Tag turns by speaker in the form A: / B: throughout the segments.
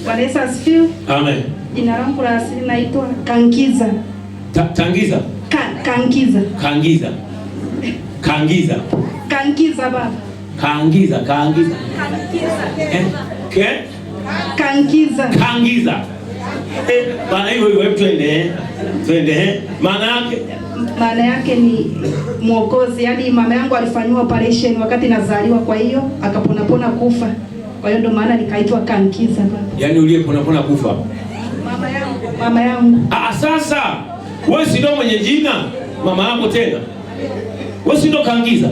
A: Bwana Yesu asifiwe.
B: Amen.
A: Jina langu la asili naitwa Kangiza.
B: Tangiza?
A: Kangiza.
B: Kangiza. Kangiza.
A: Kangiza baba.
B: Kangiza. Kangiza.
A: Kangiza.
B: Kangiza. Bana hiyo twende.
A: Maana yake ni mwokozi. Yaani mama yangu alifanywa operation wakati nazaliwa, kwa hiyo akapona kufa. Kwa hiyo ndo maana nikaitwa Kangiza baba.
B: Yaani uliyepona kufa?
A: Mama yangu.
B: Sasa wewe si ndo mwenye jina mama yako tena? Wewe si ndo Kangiza?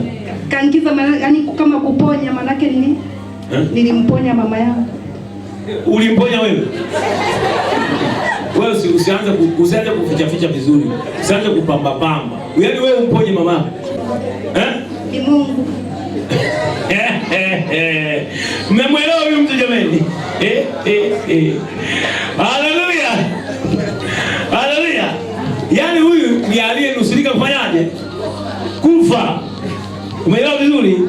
A: Kangiza maana yani kama kuponya, maana yake nini? Nilimponya mama yangu.
B: Ulimponya wewe? Wewe usianze kuficha vizuri. Usianze kupamba. Yaani wewe umponye mama yako?
A: Ni Mungu.
B: Mmemwelewa huyu mtu jamani? Haleluya. Haleluya. Yaani huyu ni aliyenusurika kufanyaje? Kufa. Umeelewa vizuri?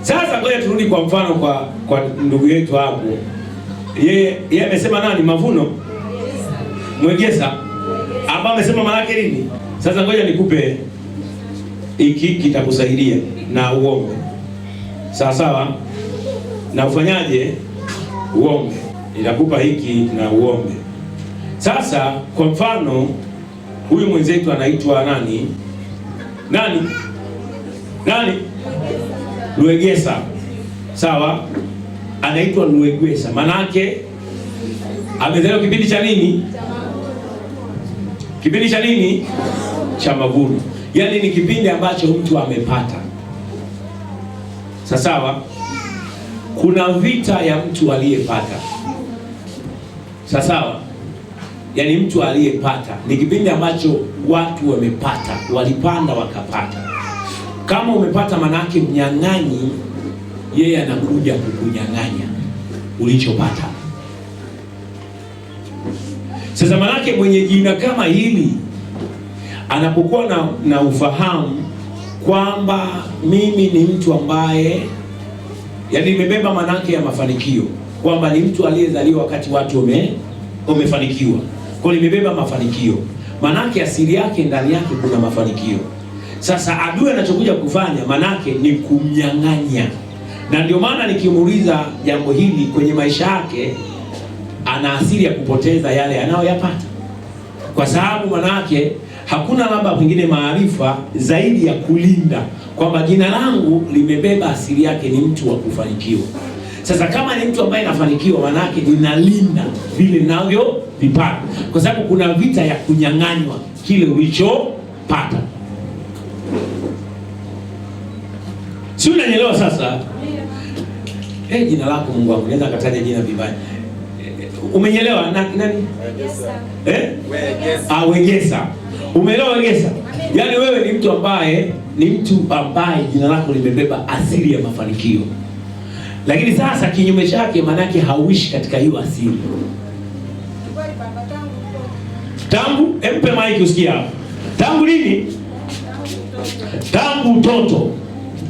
B: Sasa ngoja turudi kwa mfano kwa ndugu yetu hapo. Yeye amesema nani? Mavuno? Mwegesa. Ambaye amesema maana yake nini? Sasa ngoja nikupe hiki kitakusaidia na uombe. Sawa? Na ufanyaje? Uombe. Nitakupa hiki na uombe. Sasa kwa mfano huyu mwenzetu anaitwa nani? Nani? Luegesa. Sawa? Anaitwa Luegesa. Manake amezaliwa kipindi cha nini? Kipindi cha nini? Cha mavuno. Yaani ni kipindi ambacho mtu amepata. Sawa? Kuna vita ya mtu aliyepata. Sawa? Yaani mtu aliyepata ni kipindi ambacho watu wamepata, walipanda wakapata. Kama umepata, manake mnyang'anyi yeye anakuja kukunyang'anya ulichopata. Sasa manake mwenye jina kama hili anapokuwa na ufahamu kwamba mimi ni mtu ambaye yaani nimebeba manake ya mafanikio, kwamba ni mtu aliyezaliwa wakati watu wamefanikiwa. Kwa nimebeba mafanikio. Manake asili yake ndani yake kuna mafanikio. Sasa adui anachokuja kufanya manake ni kumnyang'anya. Na ndio maana nikimuuliza jambo hili kwenye maisha yake ana asili ya kupoteza yale anayoyapata. Kwa sababu manake hakuna labda pengine maarifa zaidi ya kulinda kwamba jina langu limebeba asili yake ni mtu wa kufanikiwa. Sasa kama ni mtu ambaye anafanikiwa, manake ninalinda vile ninavyo vipata, kwa sababu kuna vita ya kunyang'anywa kile ulichopata. Si unanielewa sasa? Jina lako Mungu wangu, naweza kataja jina vibaya. Umenyelewa nani? Wegesa. Wegesa. Umeelewa Wegesa? Yaani wewe ni mtu ambaye jina lako limebeba asili ya mafanikio. Lakini sasa kinyume chake manake hauishi katika hiyo asili. Tangu mpe maiki usikie hapo. Tangu lini? Tangu utoto.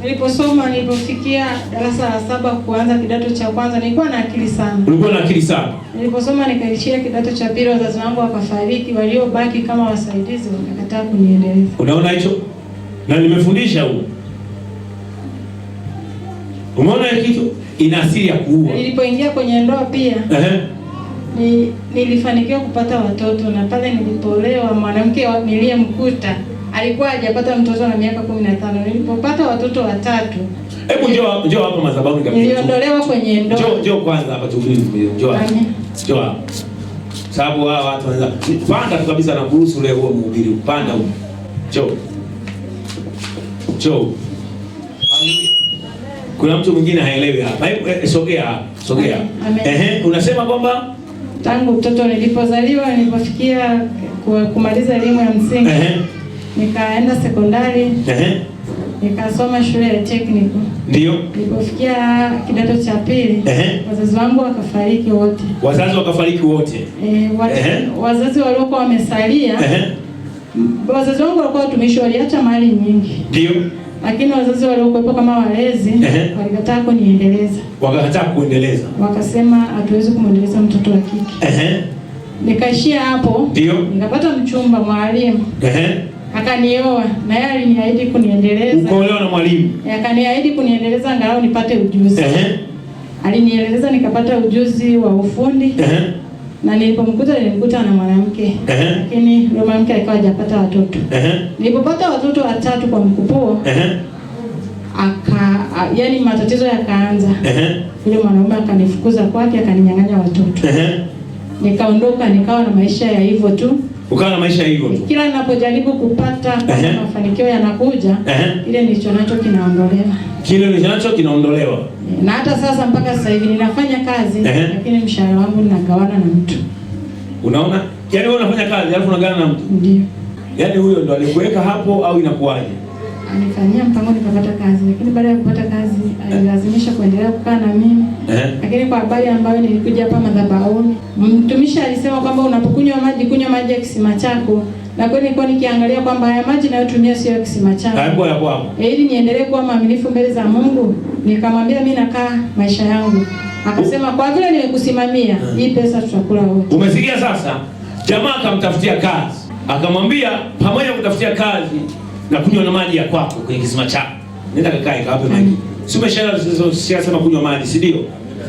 A: Nilipofikia darasa la 7 kuanza kidato cha kwanza nilikuwa na akili sana.
B: Ulikuwa na akili sana?
A: Niliposoma nikaishia kidato cha pili, wazazi wangu wakafariki, waliobaki kama wasaidizi wakakataa kuniendeleza. Unaona hicho?
B: Na nimefundisha huko. Umeona kitu? Ina asili ya kuua.
A: Nilipoingia kwenye ndoa pia nilifanikiwa kupata watoto, na pale nilipoolewa mwanamke niliyemkuta alikuwa hajapata mtoto na miaka 15. Nilipopata watoto watatu.
B: Hebu njoo hapa madhabahu kabisa.
A: Niliondolewa kwenye ndoa.
B: Njoo kwanza hapa tuulize. Njoo hapa. Sababu hawa watu wanaweza panda kabisa na kuruhusu leo huo mhubiri upanda huko. Njoo. Kuna mtu mwingine haelewi hapa. Sogea. Unasema kwamba
A: tangu mtoto nilipozaliwa, nilipofikia kumaliza elimu ya msingi, nikaenda sekondari, nikasoma shule ya technical.
B: Ndio.
A: Nilipofikia kidato cha pili, wazazi wangu wakafariki wote.
B: Wazazi wakafariki wote?
A: Wazazi waliokuwa wamesalia, wazazi wangu walikuwa watumishi, waliacha mali nyingi.
B: Ndio.
A: Lakini wazazi waliokuwepo kama walezi walikataa kuniendeleza.
B: Wakakataa kuendeleza.
A: Wakasema hatuwezi kumuendeleza mtoto wa kike. Nikaishia hapo.
B: Ndio.
A: Nikapata mchumba mwalimu. Akanioa na yeye aliniahidi kuniendeleza.
B: Ukaolewa na mwalimu?
A: Akaniahidi kuniendeleza angalau nipate ujuzi. Alinielekeza nikapata ujuzi wa ufundi. Na nilimkuta na mwanamke. Lakini yule mwanamke alikuwa hajapata watoto. Nilipopata watoto 3 kwa mkupuo, yani matatizo yakaanza. Yule mwanaume akanifukuza kwake, akaninyang'anya watoto. Nikaondoka, nikawa na maisha ya hivyo tu.
B: Ukawa na maisha hivyo tu.
A: Kila ninapojaribu kupata mafanikio yanakuja, ile nilicho nacho kinaondolewa.
B: Kile nilicho nacho kinaondolewa.
A: Na hata sasa mpaka sasa hivi ninafanya kazi, lakini mshahara wangu ninagawana na mtu.
B: Unaona? Yaani wewe unafanya kazi alafu unagawana na mtu?
A: Ndio.
B: Yaani huyo ndo alikuweka hapo au inakuwaje?
A: Alifanyia mpango nikapata kazi, lakini baada ya kupata kazi alilazimisha kuendelea kukaa na mimi. Lakini kwa habari ambayo nilikuja hapa madhabahuni, mtumishi alisema kwamba unapokunywa maji, kunywa maji ya kisima chako. Na kweli nilikuwa nikiangalia kwamba haya maji ninayotumia sio ya kisima changu.
B: Hapo hapo hapo.
A: Ili niendelee kuwa mwaminifu mbele za Mungu, nikamwambia mimi nakaa maisha yangu. Akasema kwa vile nimekusimamia, hii pesa tutakula wote.
B: Umesikia sasa? Jamaa akamtafutia kazi. Akamwambia pamoja kutafutia kazi na kunywa na maji ya kwako kwenye kisima chako. Nenda kakae kawape maji. Si umeshasema kunywa maji, si ndio?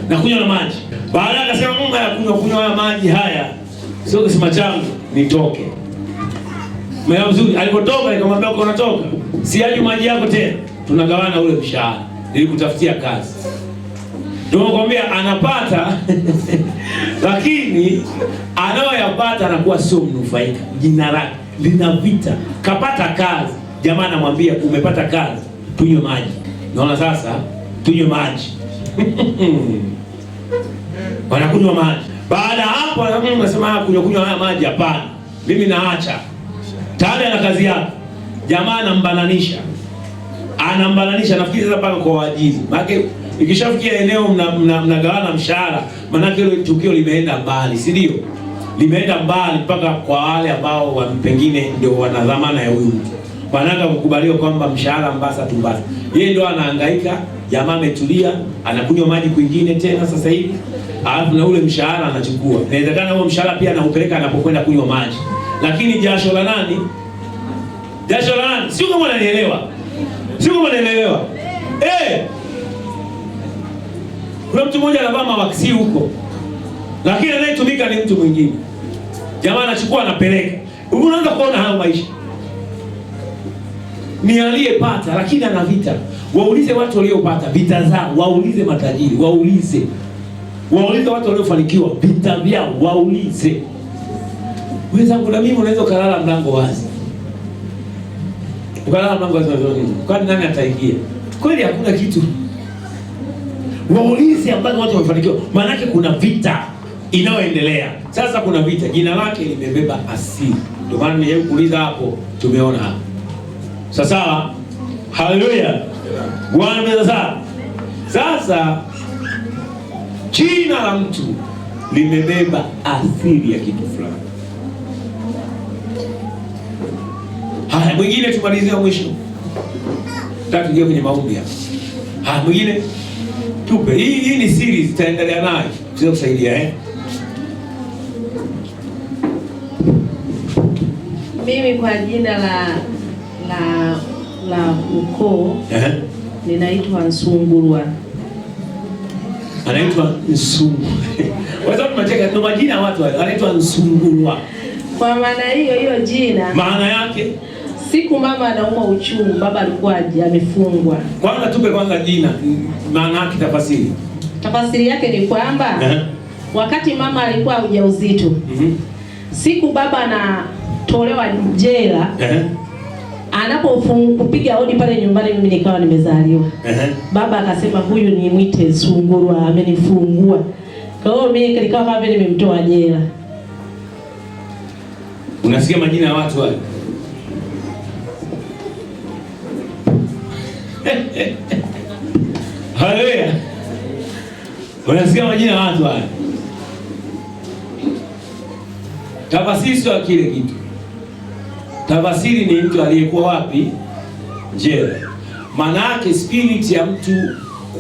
B: Na kunywa na maji. Baada akasema Mungu kunywa haya maji haya. Sio kisima changu, nitoke. Mwana mzuri alipotoka nikamwambia uko unatoka. Siaje maji yako tena. Tunagawana ule mshahara. Nilikutafutia kazi. Ndio nakwambia anapata lakini anayoyapata anakuwa sio mnufaika. Jina lake lina vita. Kapata kazi. Jamaa anamwambia umepata kazi, tunywe maji. Naona sasa tunywe maji. Wanakunywa maji. Baada hapo anasema kunywa haya maji hapana. Mimi naacha. Tayari ana kazi yake. Jamaa anambananisha. Nafikiri sasa paka kwa wajizi. Maana ikishafikia eneo mnagawana mshahara, maana ile tukio limeenda mbali, si ndio? Limeenda mbali mpaka kwa wale ambao pengine ndio wana dhamana ya huyu mtu. Wanataka kukubaliwa kwamba mshahara mbasa tumbasa. Yeye ndio anahangaika, jamaa ametulia, anakunywa maji kwingine tena sasa hivi. Alafu na ule mshahara anachukua. Inawezekana huo mshahara pia anaupeleka anapokwenda kunywa maji. Lakini jasho la nani? Jasho la nani? Sio kama unanielewa. Kuna mtu mmoja anavaa mawaksi huko. Lakini anayetumika ni mtu mwingine. Jamaa anachukua anapeleka. Unaanza kuona hayo maisha. Ni aliyepata lakini ana vita. Waulize watu waliopata vita zao, waulize matajiri, waulize watu waliofanikiwa vita vyao, waulize. Wenzangu na mimi unaweza kulala mlango wazi. Ukalala mlango wazi nini? Kwani nani ataingia? Kweli hakuna kitu. Waulize ambao watu wamefanikiwa. Maana yake kuna vita inayoendelea. Sasa kuna vita, jina lake limebeba asili. Ndio maana nimejaribu kuuliza hapo, tumeona hapo. Sawa? Haleluya. Bwana meza. Sasa jina la mtu limebeba asili ya kitu fulani. Haya, mwingine tumalizie mwisho. Nataka tuje kwenye maombi hapa. Haya, mwingine tupe. Hii ni series tutaendelea nayo. Sio kusaidia
C: Mimi kwa jina la ukoo ninaitwa Nsungurwa.
B: Anaitwa Nsungu. Wazao tunacheka ndo majina ya watu wale. Anaitwa Nsungurwa.
C: Kwa maana hiyo jina.
B: Maana yake
C: siku mama anauma uchungu, baba alikuwa amefungwa.
B: Kwanza tupe kwanza jina, maana yake tafasiri.
C: Tafasiri yake ni kwamba wakati mama alikuwa ujauzito. Siku baba anatolewa jela. Anapokupiga hodi pale nyumbani mimi nikawa nimezaliwa. Baba akasema huyu ni mwite Nsungurwa, amenifungua. Kwa hiyo mimi nilikuwa kama vile nimemtoa jela.
B: Unasikia majina ya watu wale? Haleluya. Unasikia majina ya watu wale? Tafasiri sio kile kitu. Tafasiri ni mtu aliyekuwa wapi? Jela. maana yake spirit ya mtu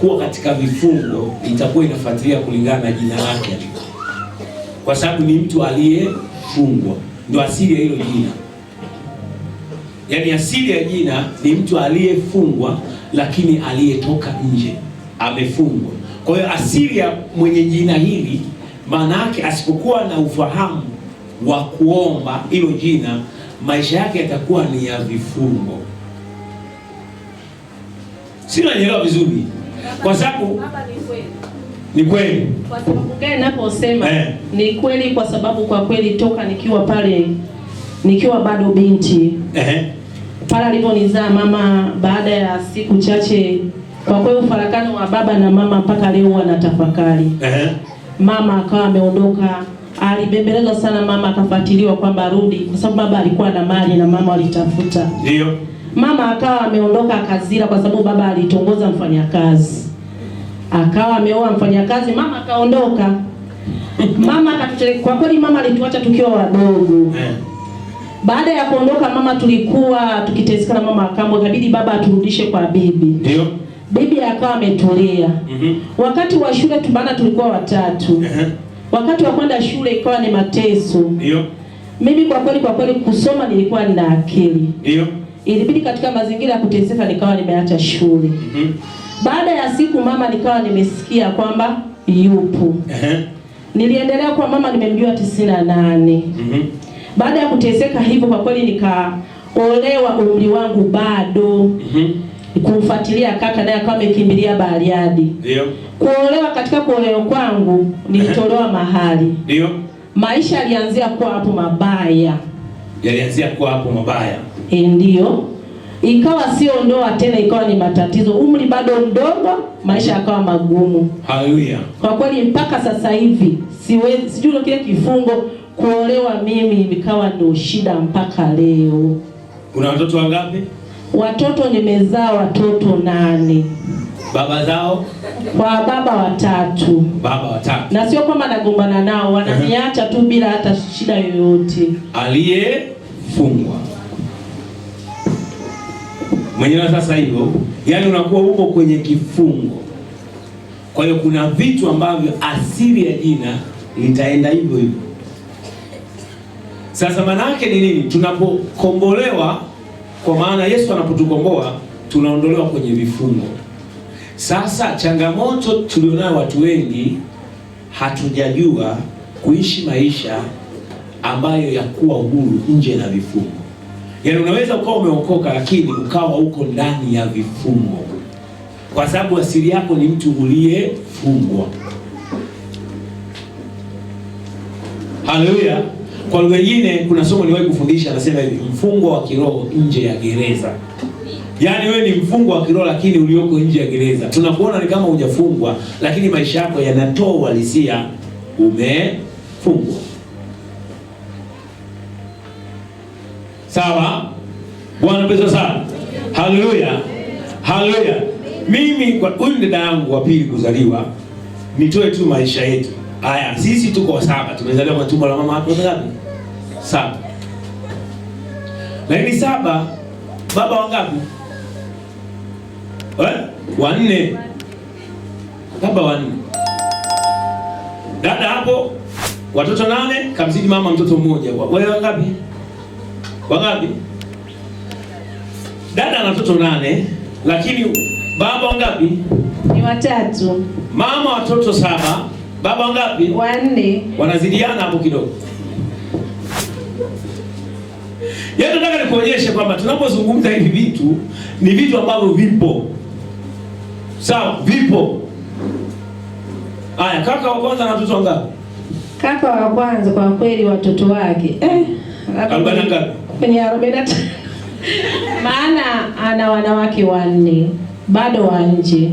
B: kuwa katika vifungo itakuwa inafuatilia kulingana na jina lake, kwa sababu ni mtu aliyefungwa. Ndio asili ya hilo jina. Yaani asili ya jina ni mtu aliyefungwa, lakini aliyetoka nje, amefungwa. Kwa hiyo asili ya mwenye jina hili, maana yake asipokuwa na ufahamu wa kuomba hilo jina, maisha yake yatakuwa ni ya vifungo. Sina nielewa vizuri, kwa sababu ni kweli.
C: Kwa sababu gani ninaposema ni kweli? Kwa sababu kwa kweli toka nikiwa pale, nikiwa bado binti pale aliponizaa mama, baada ya siku chache, kwa kweli ufarakano wa baba na mama mpaka leo wanatafakari. Mama akawa ameondoka, alibembelezwa sana mama, akafuatiliwa kwamba arudi, kwa sababu baba alikuwa na mali na mama alitafuta.
B: Ndio.
C: Mama akawa ameondoka akazira, kwa sababu baba alitongoza mfanyakazi. Akawa ameoa mfanyakazi, mama akaondoka. Mama kwa kweli mama alituacha tukiwa wadogo. Baada ya kuondoka mama, tulikuwa tukiteseka na mama akambo, ikabidi baba aturudishe kwa bibi.
B: Ndio.
C: Bibi akawa ametulia. Wakati wa shule tubana tulikuwa watatu. Wakati wa kwenda shule ikawa ni mateso.
B: Ndio.
C: Mimi kwa kweli kusoma nilikuwa nina akili.
B: Ndio.
C: Ilibidi katika mazingira ya kuteseka nikawa nimeacha shule. Baada ya siku mama nikawa nimesikia kwamba yupo. Niliendelea kwa mama, nimemjua 98. Baada ya kuteseka hivyo kwa kweli nikaolewa, umri wangu bado. Kumfuatilia kaka naye akawa amekimbilia Bariadi.
B: Ndio.
C: Kuolewa, katika kuolewa kwangu nilitolewa mahali.
B: Ndio.
C: Maisha yalianzia kwa hapo mabaya.
B: Yalianzia kwa hapo mabaya.
C: Ndio. Ikawa sio ndoa tena, ikawa ni matatizo. Umri bado mdogo, maisha yakawa magumu.
B: Haleluya.
C: Kwa kweli mpaka sasa hivi siwezi, sijui kile kifungo kuolewa mimi ikawa ndio shida mpaka leo.
B: Una watoto wangapi?
C: Watoto nimezaa watoto 8.
B: Baba zao?
C: Kwa baba 3.
B: Baba 3.
C: Na sio kama nagombana nao, wananiacha tu bila hata shida yoyote.
B: Aliyefungwa. Mwenyewe sasa hivyo, yani unakuwa uko kwenye kifungo. Kwa hiyo kuna vitu ambavyo asili ya jina litaenda hivyo hivyo. Sasa maana yake ni nini? Tunapokombolewa, kwa maana Yesu anapotukomboa, tunaondolewa kwenye vifungo. Sasa changamoto tulionayo watu wengi, hatujajua kuishi maisha ambayo ya kuwa huru nje na vifungo. Yaani unaweza ukawa umeokoka lakini ukawa uko ndani ya vifungo, kwa sababu asili yako ni mtu uliyefungwa. Haleluya. Kwa lugha nyingine, kuna somo niliwahi kufundisha, anasema hivi, mfungwa wa kiroho nje ya gereza. Yaani wewe ni mfungwa wa kiroho lakini ulioko nje ya gereza. Tunakuona ni kama hujafungwa, lakini maisha yako yanatoa uhalisia umefungwa. Sawa? Bwana pesa sana. Haleluya. Haleluya. Mimi kwa huyu dada yangu wa pili kuzaliwa, nitoe tu maisha yetu. Haya, sisi tuko 7, tumezaliwa kwa tumbo la mama hapo ngapi? 7. Lakini 7, baba wangapi? 4. Baba 4. Dada hapo watoto 8, kamzidi mama mtoto mmoja. Wewe wangapi? Wangapi? Dada ana watoto 8, lakini baba wangapi?
C: Ni 3.
B: Mama watoto 7, baba wangapi?
C: 4.
B: Wanazidiana hapo kidogo. Yaani nataka nikuonyeshe kwamba tunapozungumza hivi vitu ni vitu ambavyo vipo. Sawa, vipo. Haya, kaka wa kwanza na watoto wangapi?
C: Kaka wa kwanza kwa kweli watoto wake
B: 40 ngapi?
C: Ni 45. Maana ana wanawake 4 bado wa nje.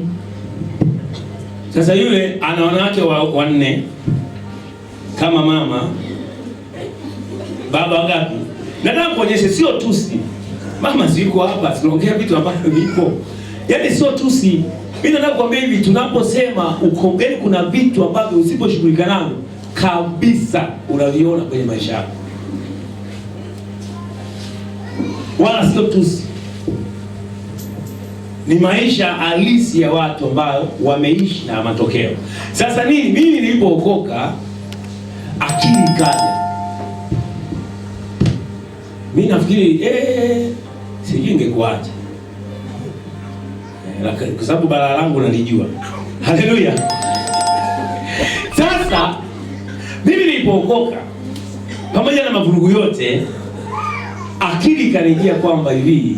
B: Sasa yule ana wanawake 4 kama mama. Baba wangapi? Nataka kuonyesha sio tusi. Mama siko hapa, tunaongea vitu ambavyo vipo. Yaani sio tusi. Mimi nataka kuambia hivi, tunaposema ukongeni, kuna vitu ambavyo usiposhughulika navyo kabisa unaviona kwenye maisha yako. Wala sio tusi. ni maisha halisi ya watu ambao wameishi na matokeo. Sasa mimi nilipookoka, akili ikaja. Mimi nafikiri sijui ingekuaje. Kwa sababu balaa langu nalijua. Haleluya. Sasa mimi nilipookoka, pamoja na mavurugu yote, akili ikanijia kwamba hivi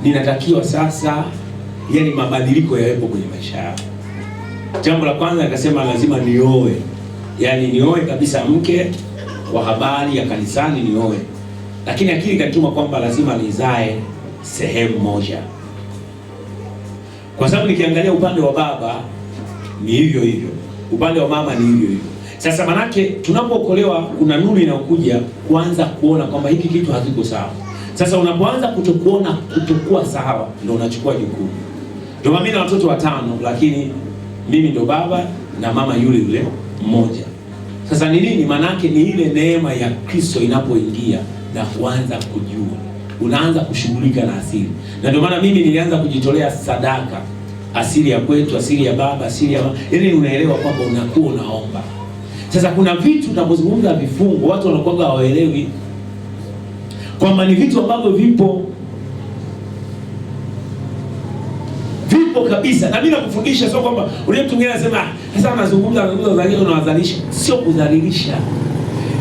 B: ninatakiwa sasa, yani mabadiliko yawepo kwenye maisha yangu. Jambo la kwanza nikasema lazima nioe. Yani nioe kabisa, mke wa habari ya kanisani nioe. Lakini akili ikatuma kwamba lazima nizae sehemu moja. Kwa sababu nikiangalia upande wa baba ni hivyo hivyo, upande wa mama ni hivyo hivyo. Sasa manake tunapookolewa kuna nuru inayokuja kuanza kuona kwamba hiki kitu hakiko sawa. Sasa unapoanza kutokuwa sawa, ndio unachukua jukumu. Ndio mimi na watoto 5, lakini mimi ndo baba na mama yule mmoja. Sasa ni nini? Manake ni ile neema ya Kristo inapoingia na kuanza kujua, unaanza kushughulika na asili. Na ndio maana mimi nilianza kujitolea sadaka, asili ya kwetu, asili ya baba, asili ya mama. Yaani unaelewa kwamba unakuwa unaomba. Sasa kuna vitu tunapozungumza vifungo, watu wanakuwa hawaelewi kwamba ni vitu ambavyo vipo kabisa. Na mimi nakufundisha, sio kwamba ule mtu mwingine anasema sasa anazungumza unawazalisha. Sio kudhalilisha.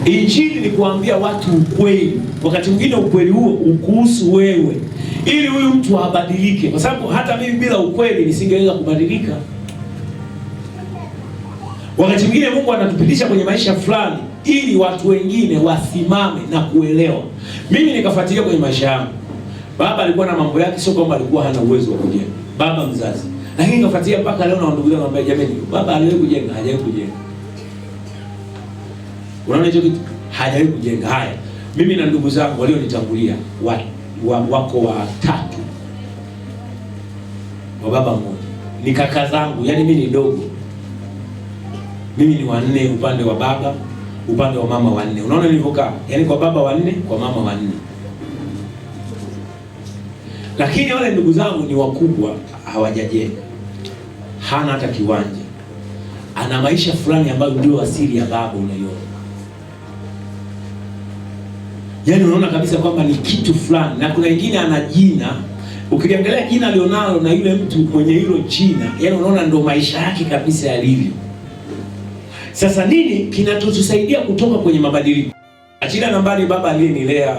B: Injili ni kuambia watu ukweli. Wakati mwingine ukweli huo ukuhusu wewe, ili huyu mtu abadilike, kwa sababu hata mimi bila ukweli nisingeweza kubadilika. Wakati mwingine Mungu anatupitisha kwenye maisha fulani ili watu wengine wasimame na kuelewa. Mimi nikafuatilia kwenye maisha yangu. Baba alikuwa na mambo yake, sio kwamba alikuwa hana uwezo wa kujenga. Baba mzazi. Lakini nikafuatilia mpaka leo na ndugu zangu ambao jamani, baba aliwahi kujenga, hajawahi kujenga. Unaona hicho kitu? Hajawahi kujenga. Haya. Mimi na ndugu zangu walionitangulia wako 3 wa baba mmoja. Ni kaka zangu, yani mimi ni dogo. Mimi ni 4 upande wa baba, upande wa mama 4. Unaona nilivyokaa? Yaani kwa baba 4, kwa mama 4. Lakini wale ndugu zangu ni wakubwa, hawajajenga. Hana hata kiwanja. Ana maisha fulani ambayo ndio asili ya baba unaiona. Yaani unaona kabisa kwamba ni kitu fulani. Na kuna wengine ana jina, ukiliangalia jina alionalo na yule mtu mwenye hilo jina, yaani unaona ndio maisha yake kabisa yalivyo. Sasa nini kinatusaidia kutoka kwenye mabadiliko? Achina nambari baba aliyenilea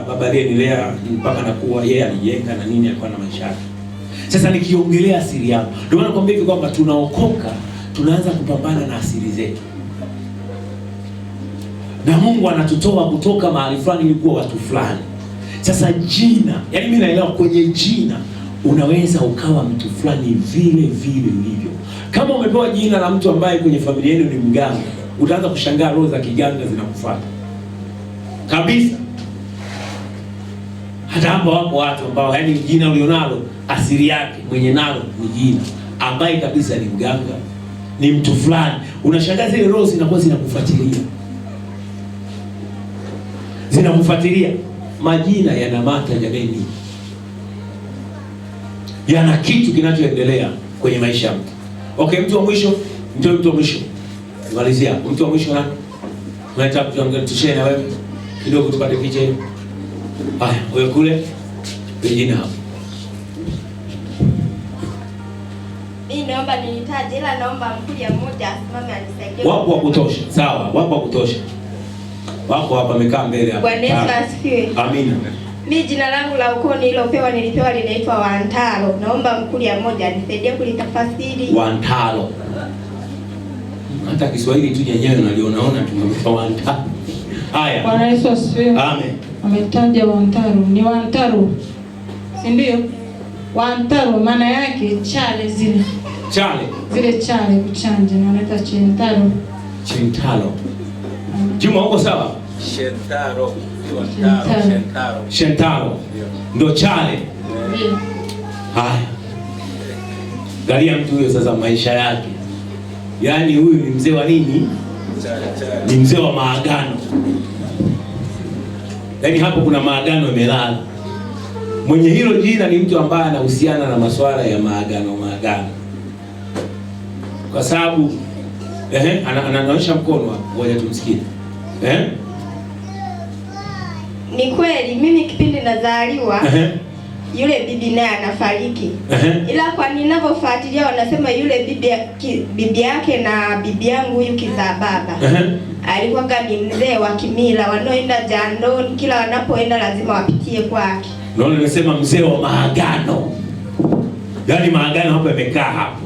B: mpaka nakuwa yeye alijenga na nini, alikuwa na maisha yake. Sasa nikiongelea asili yangu, ndio maana nakwambia hivi kwamba tunaokoka, tunaanza kupambana na asili zetu. Na Mungu anatutoa kutoka mahali fulani ili kuwa watu fulani. Sasa jina, yaani mimi naelewa kwenye jina unaweza ukawa mtu fulani vile ulivyo. Kama umepewa jina la mtu ambaye kwenye familia yenu ni mganga, utaanza kushangaa roho za kiganga zinakufuata kabisa. Hata hapo wapo watu ambao yaani jina ulionalo asili yake mwenye nalo ni jina ambaye kabisa ni mganga, ni mtu fulani. Unashangaa zile roho zinakuwa zinakufuatilia. Majina yana mata jameni. Yana kitu kinachoendelea kwenye maisha yako. Okay, mtu wa mwisho, mtu wa mwisho. Malizia, mtu wa mwisho nani? Unataka tushare na wewe kidogo tupate picha hiyo. Haya, wewe kule. Jina hapo.
D: Mimi naomba nilitaje, ila naomba mkuja mmoja asimame anisaidie.
B: Wapo wa kutosha. Sawa, wapo wa kutosha. Wako hapa wamekaa mbele hapa.
D: Bwana Yesu asifiwe.
B: Amina.
D: Mimi jina langu la ukoo nililopewa linaitwa Wantalo. Naomba mkuja mmoja anisaidie kulitafasiri.
B: Wantalo. Hata Kiswahili tu yenyewe nalionaona tumempa Wantalo. Haya.
A: Bwana Yesu asifiwe.
B: Amen.
A: Ametaja Wantalo. Ni Wantalo. Si ndio? Wantalo maana yake chale zile.
B: Chale.
A: Zile chale kuchanja na wanaita chentalo.
B: Chentalo. Juma uko sawa? Shentaro. Ndio chale.
A: Ndio.
B: Haya. Galia mtu huyo sasa maisha yake. Yaani huyu ni mzee wa nini? Ni mzee wa maagano. Yaani hapo kuna maagano yamelala. Mwenye hilo jina ni mtu ambaye anahusiana na masuala ya maagano. Kwa sababu anaonyesha mkono hapo, ngoja tumsikie.
D: Ni kweli mimi kipindi nazaliwa yule bibi naye anafariki. Ila kwa ninavyofuatilia wanasema yule bibi yake na bibi yangu huyu kizaa baba alikuwa ni mzee wa kimila, wanaoenda jandoni kila wanapoenda lazima wapitie kwake.
B: Naona nimesema mzee wa maagano. Yaani maagano hapo yamekaa hapo.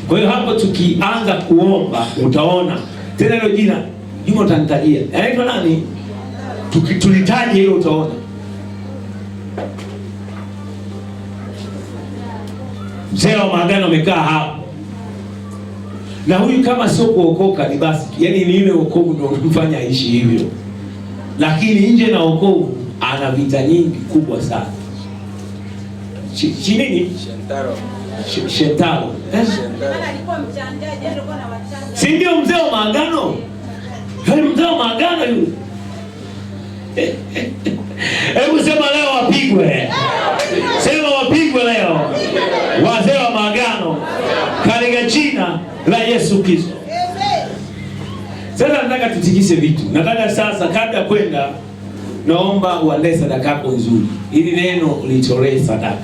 B: Kwa hiyo hapo tukianza kuomba utaona tena hilo jina Juma utanitajia. Anaitwa nani? Tulitaje hilo utaona. Mzee wa maagano amekaa hapo. Na huyu kama sio kuokoka ni basi, yani ni ile wokovu ndio unamfanya aishi hivyo. Lakini nje na wokovu ana vita nyingi kubwa sana. Nini? Shentaro.
E: Alikuwa mchanjaji, alikuwa na wachanja.
B: Si ndio mzee wa maagano? Yaani mzee wa maagano yule. Hebu sema leo wapigwe. Sema wapigwe leo. Wazee wa maagano katika jina la Yesu Kristo. Sasa nataka tutikise vitu. Nataka sasa kabla kwenda naomba uandae sadaka yako nzuri. Ili neno litolee sadaka.